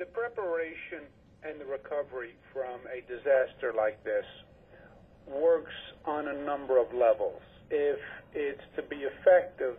The preparation and the recovery from a disaster like this works on a number of levels. If it's to be effective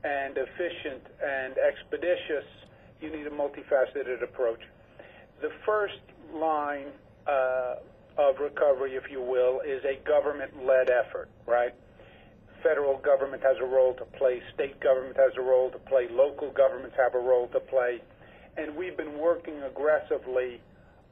and efficient and expeditious, you need a multifaceted approach. The first line of recovery, if you will, is a government-led effort, right? Federal government has a role to play, state government has a role to play, local governments have a role to play, and we've been working aggressively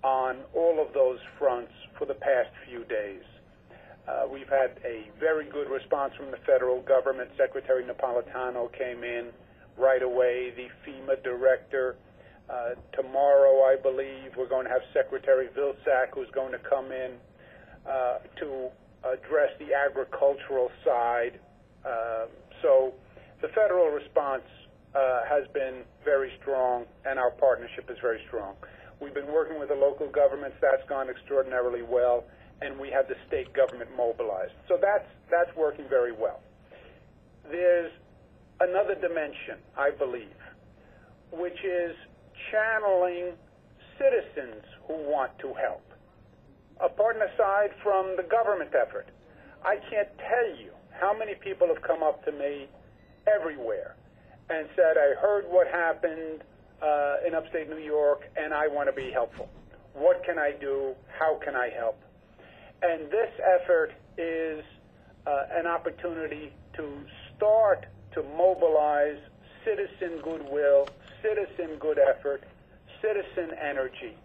on all of those fronts for the past few days. We've had a very good response from the federal government. Secretary Napolitano came in right away, the FEMA director. Tomorrow, I believe, we're going to have Secretary Vilsack, who's going to come in to address the agricultural side. So the federal response has been very strong, and our partnership is very strong. We've been working with the local governments. That's gone extraordinarily well, and we have the state government mobilized. So that's working very well. There's another dimension, I believe, which is channeling citizens who want to help. Apart and aside from the government effort, I can't tell you how many people have come up to me everywhere and said, I heard what happened in upstate New York, and I want to be helpful. What can I do? How can I help? And this effort is an opportunity to start to mobilize citizen goodwill, citizen good effort, citizen energy.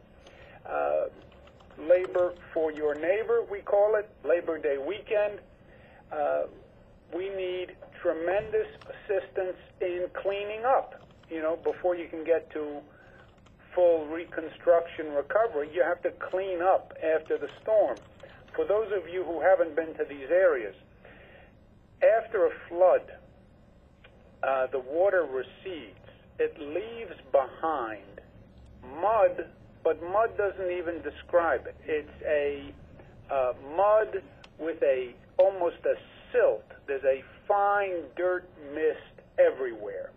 Labor for your neighbor, we call it, Labor Day weekend. We need tremendous assistance in cleaning up. You know, before you can get to full reconstruction recovery, you have to clean up after the storm. For those of you who haven't been to these areas, after a flood, the water recedes. It leaves behind mud, but mud doesn't even describe it. It's a mud with almost a silt. There's a fine dirt mist everywhere.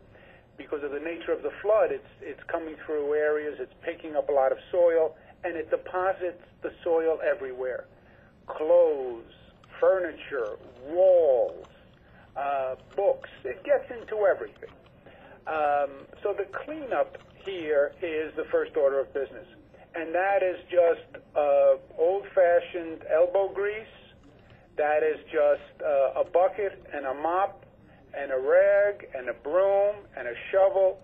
Because of the nature of the flood, it's coming through areas, it's picking up a lot of soil, and it deposits the soil everywhere. Clothes, furniture, walls, books, it gets into everything. So the cleanup here is the first order of business, and that is just old-fashioned elbow grease. That is just a bucket and a mop and a rag and a broom and a shovel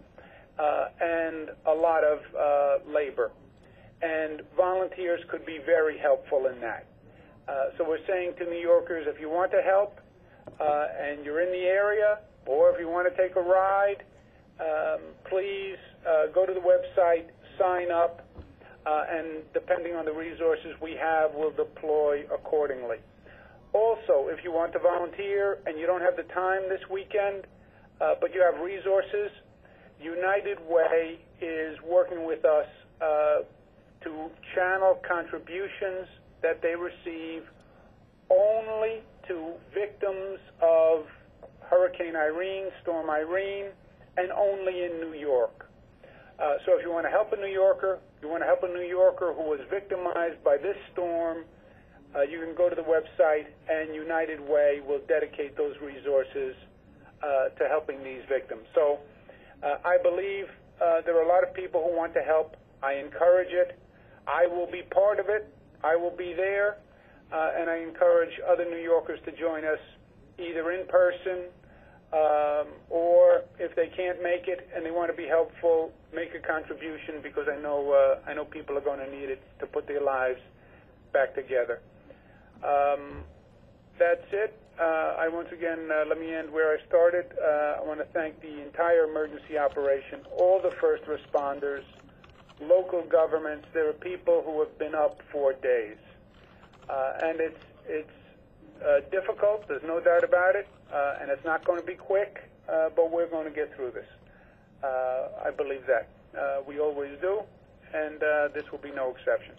and a lot of labor. And volunteers could be very helpful in that. So we're saying to New Yorkers, if you want to help and you're in the area, or if you want to take a ride, please go to the website, sign up, and depending on the resources we have, we'll deploy accordingly. Also, if you want to volunteer and you don't have the time this weekend, but you have resources, United Way is working with us to channel contributions that they receive only to victims of Hurricane Irene, Storm Irene, and only in New York. So if you want to help a New Yorker, you want to help a New Yorker who was victimized by this storm, you can go to the website, and United Way will dedicate those resources to helping these victims. So I believe there are a lot of people who want to help. I encourage it. I will be part of it. I will be there, and I encourage other New Yorkers to join us either in person or if they can't make it and they want to be helpful, make a contribution, because I know people are going to need it to put their lives back together. That's it. I once again, let me end where I started. I want to thank the entire emergency operation, all the first responders, local governments. There are people who have been up for days. And it's difficult, there's no doubt about it, and it's not going to be quick, but we're going to get through this. I believe that. We always do, and this will be no exception.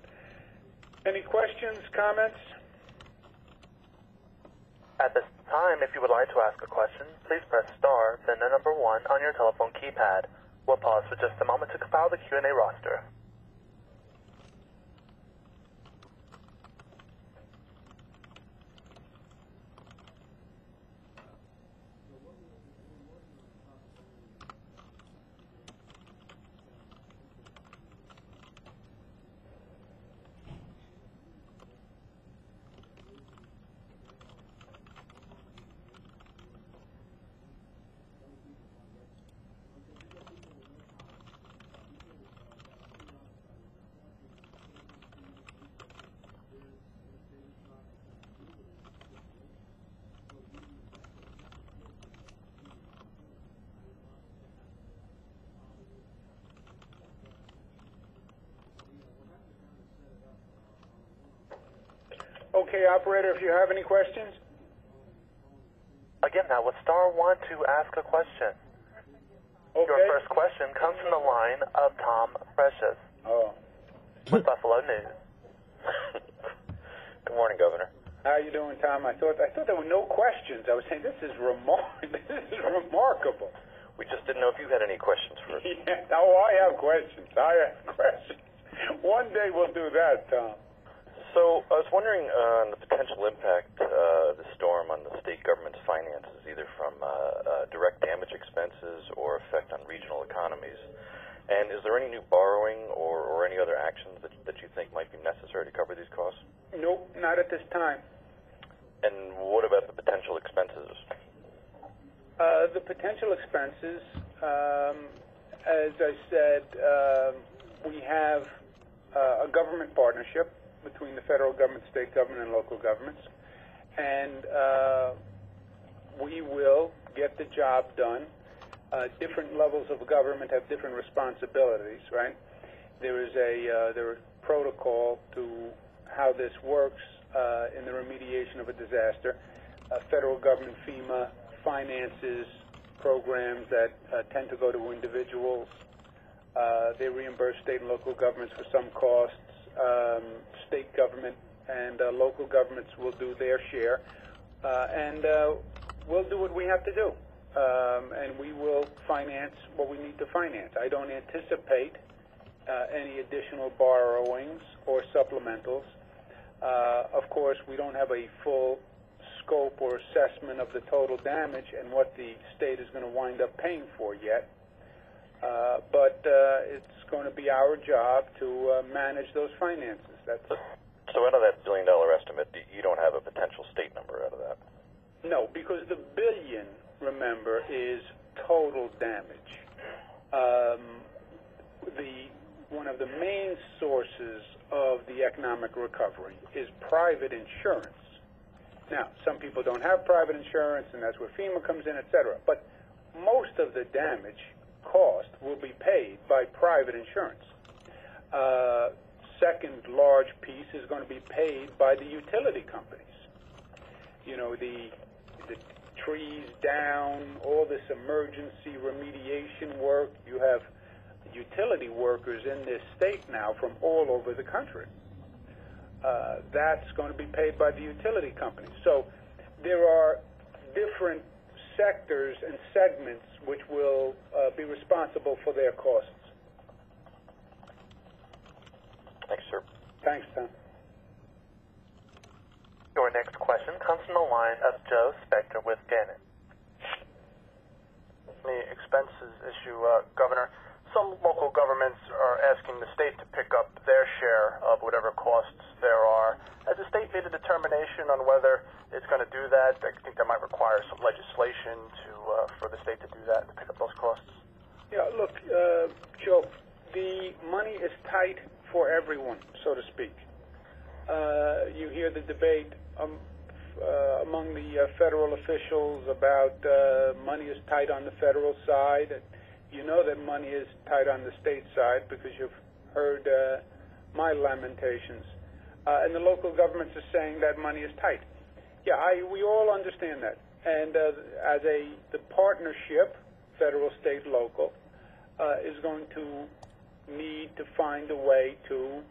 Any questions, comments? At this time, if you would like to ask a question, please press star, then the number 1 on your telephone keypad. We'll pause for just a moment to compile the Q&A roster. Okay, operator, if you have any questions. Again, now with star 1 to ask a question. Okay. Your first question comes from the line of Tom Precious with Buffalo News. Good morning, Governor. How you doing, Tom? I thought there were no questions. I was saying this is remarkable. We just didn't know if you had any questions for us. Yeah. Oh, I have questions. One day we'll do that, Tom. So I was wondering on the potential impact of the storm on the state government's finances, either from direct damage expenses or effect on regional economies. And is there any new borrowing or any other actions that you think might be necessary to cover these costs? Nope, not at this time. And what about the potential expenses? The potential expenses, as I said, we have a government partnership between the federal government, state government, and local governments, and we will get the job done. Different levels of government have different responsibilities, right? There is protocol to how this works in the remediation of a disaster. Federal government, FEMA, finances programs that tend to go to individuals. They reimburse state and local governments for some costs. State government and local governments will do their share, and we'll do what we have to do, and we will finance what we need to finance. I don't anticipate any additional borrowings or supplementals. Of course, we don't have a full scope or assessment of the total damage and what the state is going to wind up paying for yet. But it's going to be our job to manage those finances. So out of that $1 billion estimate, you don't have a potential state number out of that? No, because the billion, remember, is total damage. One of the main sources of the economic recovery is private insurance. Now, some people don't have private insurance, and that's where FEMA comes in, etc. But most of the damage cost will be paid by private insurance. Second large piece is going to be paid by the utility companies. You know, the trees down, all this emergency remediation work. You have utility workers in this state now from all over the country. That's going to be paid by the utility companies. So there are different sectors and segments which will be responsible for their costs. Thanks, sir. Thanks, Tom. Your next question comes from the line of Joe Spector with Gannett. The expenses issue, Governor, some local governments are asking the state to pick up their share of whatever costs there are. Has the state made a determination on whether it's going to do that? I think that might require some legislation for the state to do that, to pick up those costs. Yeah, look, Joe, the money is tight for everyone, so to speak. You hear the debate among the federal officials about money is tight on the federal side. You know that money is tight on the state side because you've heard my lamentations. And the local governments are saying that money is tight. Yeah, we all understand that. And as the partnership, federal, state, local, is going to need to find a way to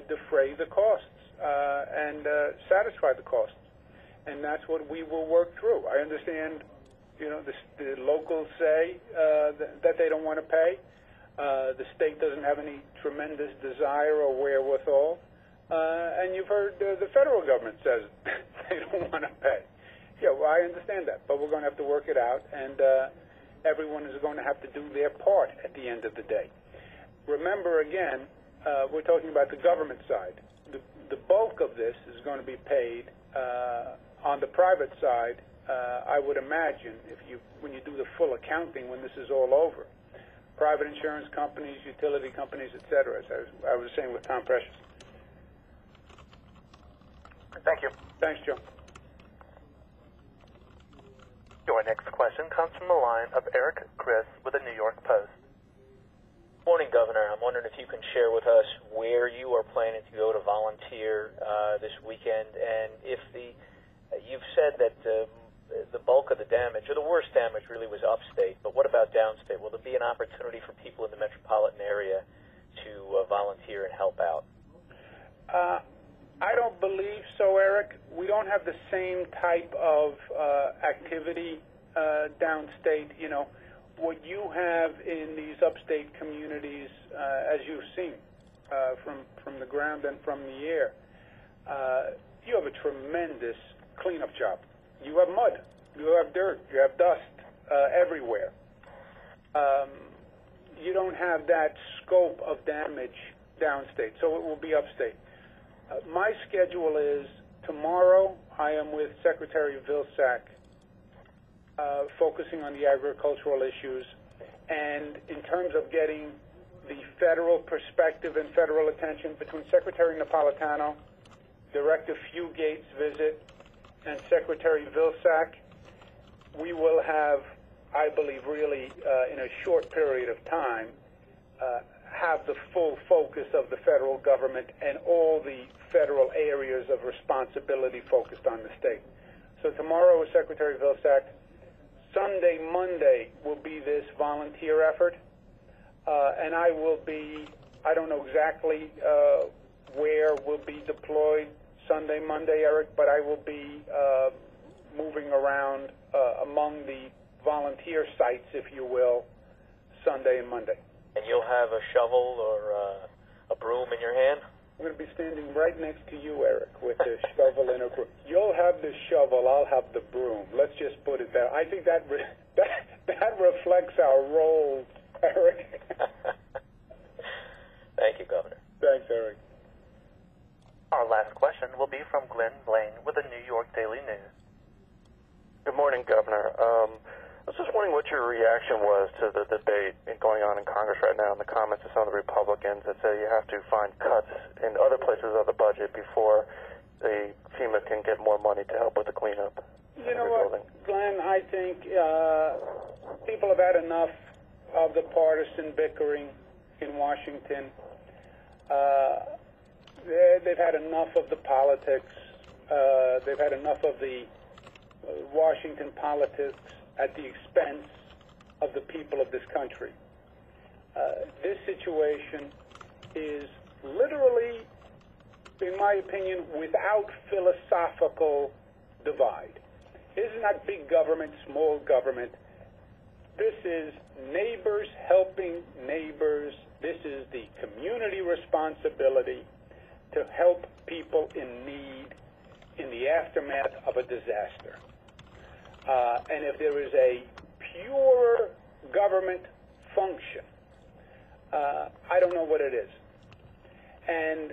defray the costs and satisfy the costs. And that's what we will work through. I understand You know, the locals say that they don't want to pay. The state doesn't have any tremendous desire or wherewithal. And you've heard the federal government says they don't want to pay. Yeah, well, I understand that, but we're going to have to work it out, and everyone is going to have to do their part at the end of the day. Remember, again, we're talking about the government side. The bulk of this is going to be paid on the private side. I would imagine, when you do the full accounting, when this is all over, private insurance companies, utility companies, etc., as I was saying with Tom Precious. Thank you. Thanks, Joe. Your next question comes from the line of Eric Chris with the New York Post. Morning, Governor. I'm wondering if you can share with us where you are planning to go to volunteer this weekend, and if you've said that the bulk of the damage, or the worst damage, really was upstate, but what about downstate? Will there be an opportunity for people in the metropolitan area to volunteer and help out? I don't believe so, Eric. We don't have the same type of activity downstate. You know, what you have in these upstate communities, as you've seen from the ground and from the air, you have a tremendous cleanup job. You have mud, you have dirt, you have dust everywhere. You don't have that scope of damage downstate, so it will be upstate. My schedule is tomorrow I am with Secretary Vilsack focusing on the agricultural issues, and in terms of getting the federal perspective and federal attention between Secretary Napolitano, Director Fugate's visit, and Secretary Vilsack, we will have, I believe, really in a short period of time, have the full focus of the federal government and all the federal areas of responsibility focused on the state. So tomorrow is Secretary Vilsack. Sunday, Monday will be this volunteer effort, and I will be, I don't know exactly where we'll be deployed Sunday, Monday, Eric, but I will be moving around among the volunteer sites, if you will, Sunday and Monday. And you'll have a shovel or a broom in your hand? I'm going to be standing right next to you, Eric, with a shovel and a broom. You'll have the shovel, I'll have the broom. Let's just put it there. I think that reflects our roles, Eric. Thank you, Governor. Thanks, Eric. Our last question will be from Glenn Blaine with the New York Daily News. Good morning, Governor. I was just wondering what your reaction was to the debate going on in Congress right now and the comments of some of the Republicans that say you have to find cuts in other places of the budget before the FEMA can get more money to help with the cleanup. You know what, Glenn, I think people have had enough of the partisan bickering in Washington. They've had enough of the politics. They've had enough of the Washington politics at the expense of the people of this country. This situation is literally, in my opinion, without philosophical divide. This is not big government, small government. This is neighbors helping neighbors. This is the community responsibility to help people in need in the aftermath of a disaster. And if there is a pure government function, I don't know what it is. And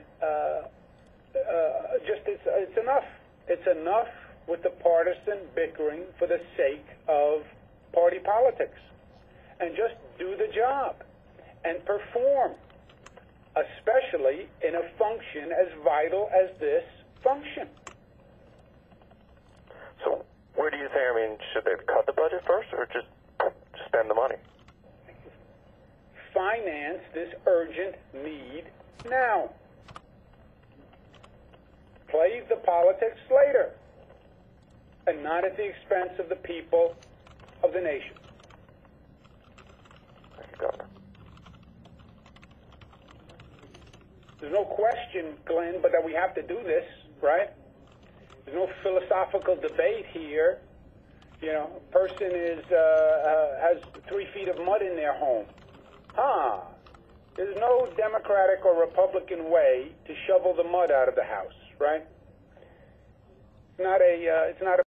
it's enough. It's enough with the partisan bickering for the sake of party politics. And just do the job and perform, especially in a function as vital as this function. So where do you think, I mean, should they cut the budget first or just spend the money? Finance this urgent need now. Play the politics later, and not at the expense of the people of the nation. Thank you, Governor. There's no question, Glenn, but that we have to do this, right? There's no philosophical debate here. You know, a person has 3 feet of mud in their home. There's no Democratic or Republican way to shovel the mud out of the house, right? It's not a